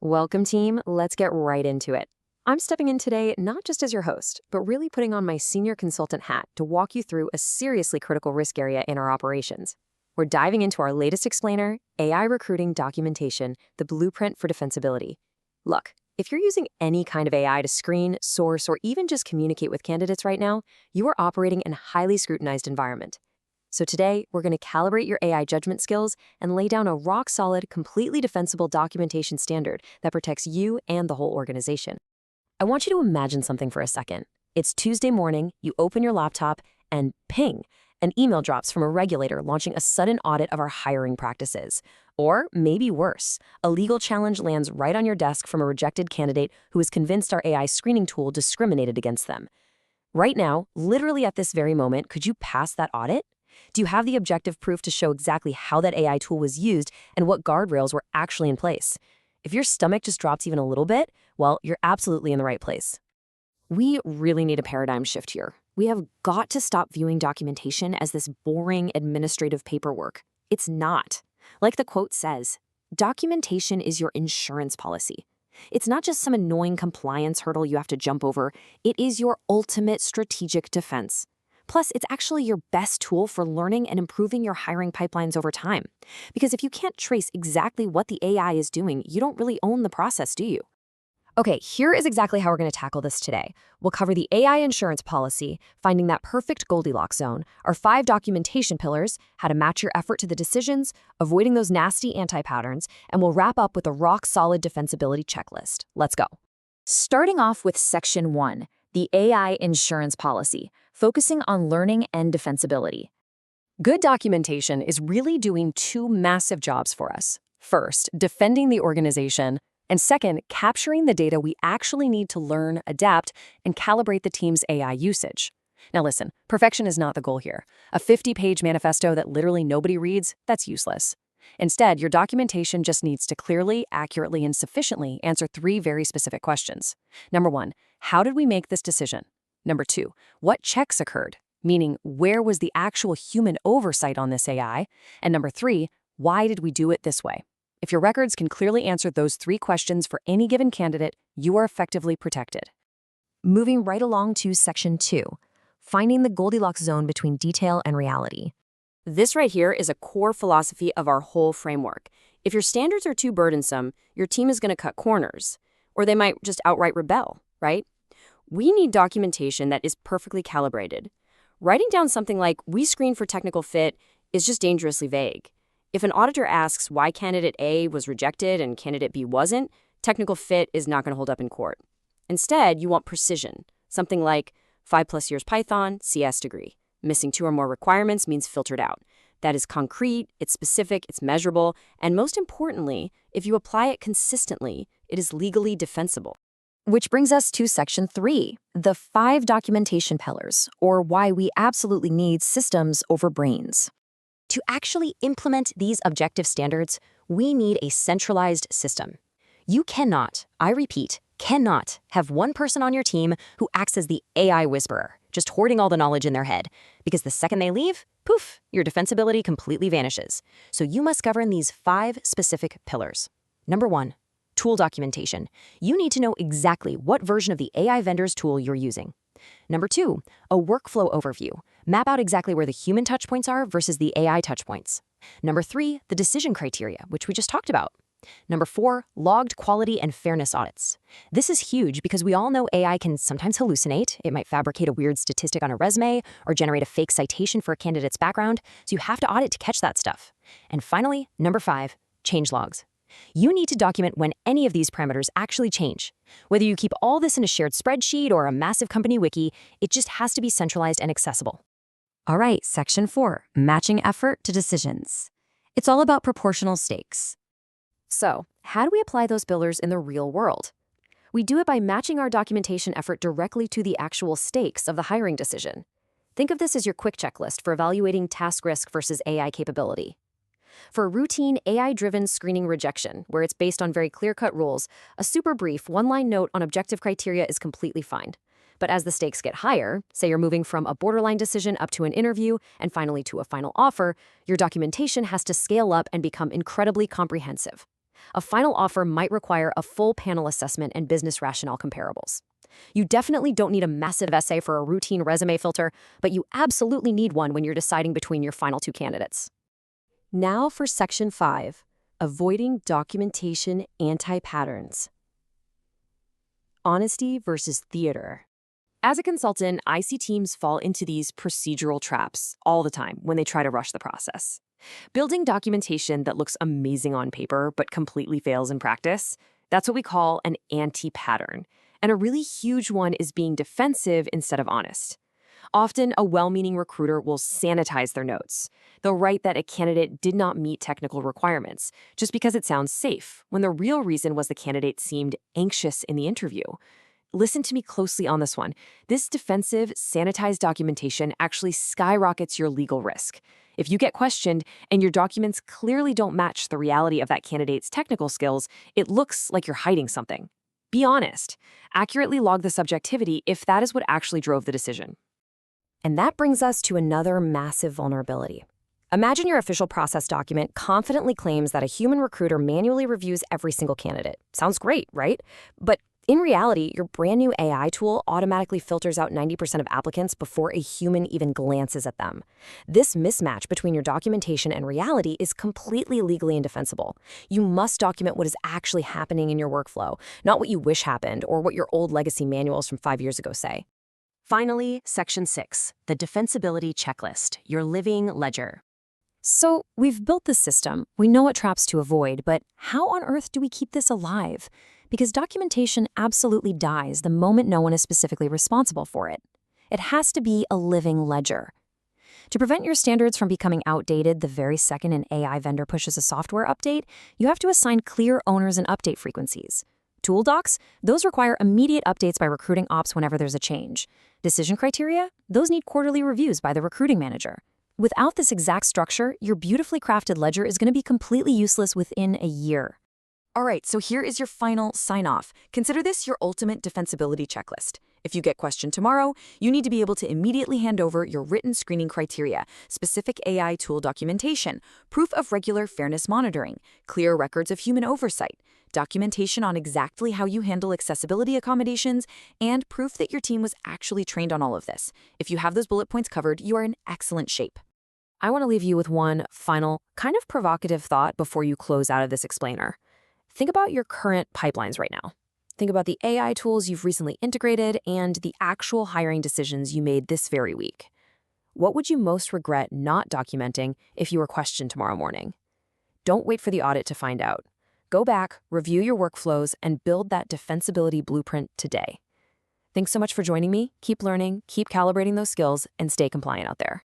Welcome, team. Let's get right into it. I'm stepping in today not just as your host, but really putting on my senior consultant hat to walk you through a seriously critical risk area in our operations. We're diving into our latest explainer, AI recruiting documentation, the blueprint for defensibility. Look, if you're using any kind of AI to screen, source, or even just communicate with candidates right now, you are operating in a highly scrutinized environment. So today, we're going to calibrate your AI judgment skills and lay down a rock-solid, completely defensible documentation standard that protects you and the whole organization. I want you to imagine something for a second. It's Tuesday morning, you open your laptop, and ping, an email drops from a regulator launching a sudden audit of our hiring practices. Or maybe worse, a legal challenge lands right on your desk from a rejected candidate who is convinced our AI screening tool discriminated against them. Right now, literally at this very moment, could you pass that audit? Do you have the objective proof to show exactly how that AI tool was used and what guardrails were actually in place? If your stomach just drops even a little bit, well, you're absolutely in the right place. We really need a paradigm shift here. We have got to stop viewing documentation as this boring administrative paperwork. It's not. Like the quote says, documentation is your insurance policy. It's not just some annoying compliance hurdle you have to jump over. It is your ultimate strategic defense. Plus, it's actually your best tool for learning and improving your hiring pipelines over time. Because if you can't trace exactly what the AI is doing, you don't really own the process, do you? Okay, here is exactly how we're going to tackle this today. We'll cover the AI insurance policy, finding that perfect Goldilocks zone, our 5 documentation pillars, how to match your effort to the decisions, avoiding those nasty anti-patterns, and we'll wrap up with a rock-solid defensibility checklist. Let's go. Starting off with Section 1, the AI insurance policy, focusing on learning and defensibility. Good documentation is really doing 2 massive jobs for us. First, defending the organization, and second, capturing the data we actually need to learn, adapt, and calibrate the team's AI usage. Now listen, perfection is not the goal here. A 50-page manifesto that literally nobody reads, that's useless. Instead, your documentation just needs to clearly, accurately, and sufficiently answer 3 very specific questions. Number 1, how did we make this decision? Number 2, what checks occurred? Meaning, where was the actual human oversight on this AI? And number 3, why did we do it this way? If your records can clearly answer those 3 questions for any given candidate, you are effectively protected. Moving right along to Section 2, finding the Goldilocks zone between detail and reality. This right here is a core philosophy of our whole framework. If your standards are too burdensome, your team is going to cut corners, or they might just outright rebel, right? We need documentation that is perfectly calibrated. Writing down something like, we screen for technical fit, is just dangerously vague. If an auditor asks why candidate A was rejected and candidate B wasn't, technical fit is not going to hold up in court. Instead, you want precision. Something like 5+ years Python, CS degree. Missing 2 or more requirements means filtered out. That is concrete, it's specific, it's measurable, and most importantly, if you apply it consistently, it is legally defensible. Which brings us to Section 3, the 5 documentation pillars, or why we absolutely need systems over brains. To actually implement these objective standards, we need a centralized system. You cannot, I repeat, cannot have one person on your team who acts as the AI whisperer, just hoarding all the knowledge in their head, because the second they leave, poof, your defensibility completely vanishes. So you must govern these 5 specific pillars. Number 1, tool documentation. You need to know exactly what version of the AI vendor's tool you're using. Number 2, a workflow overview. Map out exactly where the human touchpoints are versus the AI touchpoints. Number 3, the decision criteria, which we just talked about. Number 4, logged quality and fairness audits. This is huge because we all know AI can sometimes hallucinate. It might fabricate a weird statistic on a resume or generate a fake citation for a candidate's background, so you have to audit to catch that stuff. And finally, number 5, change logs. You need to document when any of these parameters actually change. Whether you keep all this in a shared spreadsheet or a massive company wiki, it just has to be centralized and accessible. All right, Section 4, matching effort to decisions. It's all about proportional stakes. So, how do we apply those pillars in the real world? We do it by matching our documentation effort directly to the actual stakes of the hiring decision. Think of this as your quick checklist for evaluating task risk versus AI capability. For a routine AI-driven screening rejection, where it's based on very clear-cut rules, a super brief one-line note on objective criteria is completely fine. But as the stakes get higher, say you're moving from a borderline decision up to an interview and finally to a final offer, your documentation has to scale up and become incredibly comprehensive. A final offer might require a full panel assessment and business rationale comparables. You definitely don't need a massive essay for a routine resume filter, but you absolutely need one when you're deciding between your final two candidates. Now for Section 5, Avoiding Documentation Anti-Patterns. Honesty versus theater. As a consultant, I see teams fall into these procedural traps all the time when they try to rush the process. Building documentation that looks amazing on paper but completely fails in practice, that's what we call an anti-pattern. And a really huge one is being defensive instead of honest. Often, a well-meaning recruiter will sanitize their notes. They'll write that a candidate did not meet technical requirements just because it sounds safe, when the real reason was the candidate seemed anxious in the interview. Listen to me closely on this one. This defensive, sanitized documentation actually skyrockets your legal risk. If you get questioned and your documents clearly don't match the reality of that candidate's technical skills, it looks like you're hiding something. Be honest. Accurately log the subjectivity if that is what actually drove the decision. And that brings us to another massive vulnerability. Imagine your official process document confidently claims that a human recruiter manually reviews every single candidate. Sounds great, right? But in reality, your brand new AI tool automatically filters out 90% of applicants before a human even glances at them. This mismatch between your documentation and reality is completely legally indefensible. You must document what is actually happening in your workflow, not what you wish happened or what your old legacy manuals from 5 years ago say. Finally, Section 6, the defensibility checklist, your living ledger. So we've built the system, we know what traps to avoid, but how on earth do we keep this alive? Because documentation absolutely dies the moment no one is specifically responsible for it. It has to be a living ledger. To prevent your standards from becoming outdated the very second an AI vendor pushes a software update, you have to assign clear owners and update frequencies. Tool docs, those require immediate updates by recruiting ops whenever there's a change. Decision criteria, those need quarterly reviews by the recruiting manager. Without this exact structure, your beautifully crafted ledger is going to be completely useless within a year. All right, so here is your final sign-off. Consider this your ultimate defensibility checklist. If you get questioned tomorrow, you need to be able to immediately hand over your written screening criteria, specific AI tool documentation, proof of regular fairness monitoring, clear records of human oversight, documentation on exactly how you handle accessibility accommodations, and proof that your team was actually trained on all of this. If you have those bullet points covered, you are in excellent shape. I want to leave you with one final, kind of provocative thought before you close out of this explainer. Think about your current pipelines right now. Think about the AI tools you've recently integrated and the actual hiring decisions you made this very week. What would you most regret not documenting if you were questioned tomorrow morning? Don't wait for the audit to find out. Go back, review your workflows, and build that defensibility blueprint today. Thanks so much for joining me. Keep learning, keep calibrating those skills, and stay compliant out there.